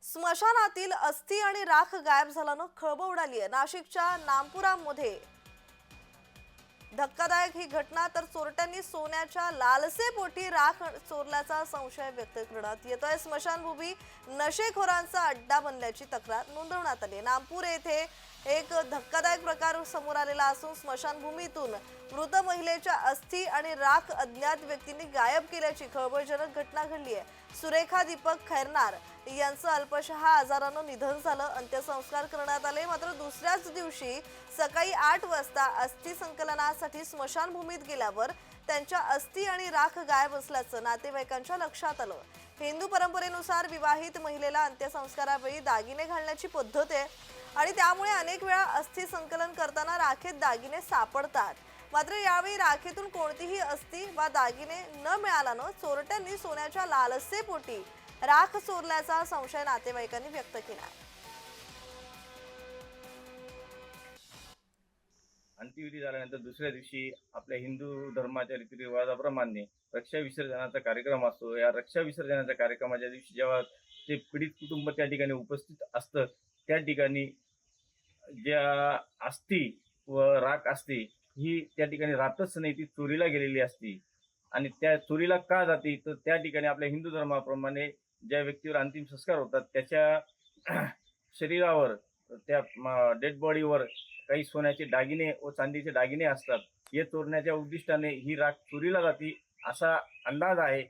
स्मशानातील अस्थी आणि राख गायब झाल्यानं खळबळ उडाली आहे। नाशिकच्या नामपुरामध्ये धक्कादायक ही घटना, तर चोरट्यांनी सोन्याच्या लालसेपोटी राख चोरल्याचा संशय व्यक्त करण्यात येतोय। स्मशानभूमी नशेखोरांचा अड्डा बनल्याची तक्रार नोंदवण्यात आली। नामपूर येथे एक धक्कादायक प्रकार समोर आलेला असून स्मशानभूमीतून मृत महिलेच्या अस्थी आणि राख अज्ञात व्यक्तींनी गायब केल्याची खळबळजनक घटना घडली आहे। सुरेखा दीपक खैरनार यांचं अल्पशः आजारानं निधन झालं। अंत्यसंस्कार करण्यात आले, मात्र दुसऱ्याच दिवशी सकाळी 8 वाजता अस्थी संकलनासाठी स्मशानभूमीत गेल्यावर त्यांच्या अस्थी आणि राख गायब असल्याचं नातेवाईकांच्या लक्षात आलं। हिंदू परंपरेनुसार विवाहित महिलेला अंत्यसंस्कारावेळी दागिने घालण्याची पद्धत आहे आणि त्यामुळे अनेक वेळा अस्थी संकलन करताना राखेत दागिने सापडतात। मात्र यावेळी राखेतून कोणतीही अस्थी वा दागिने न मिळाल्यानं चोरट्यांनी सोन्याच्या लालसेपोटी राख चोरल्याचा संशय नातेवाईकांनी व्यक्त केला। अंत्यविधी झाल्यानंतर दुसऱ्या दिवशी आपल्या हिंदू धर्माच्या रीतिरिवाजाप्रमाणे रक्षा विसर्जनाचा कार्यक्रम असतो। या रक्षा विसर्जनाच्या कार्यक्रमाच्या दिवशी जेव्हा ते पीडित कुटुंब त्या ठिकाणी उपस्थित असतं, त्या ठिकाणी ज्या अस्थी व राख असते ही त्या ठिकाणी राहतच नाही, ती चोरीला गेलेली असते। आणि त्या चोरीला का जाते, तर त्या ठिकाणी आपल्या हिंदू धर्माप्रमाणे ज्या व्यक्तीवर अंतिम संस्कार होतात त्याच्या शरीरावर, त्या डेड बॉडीवर काही सोन्याचे दागिने व चांदीचे दागिने असतात। हे चोरण्याच्या उद्दिष्टाने ही राख चोरीला जाते असा अंदाज आहे।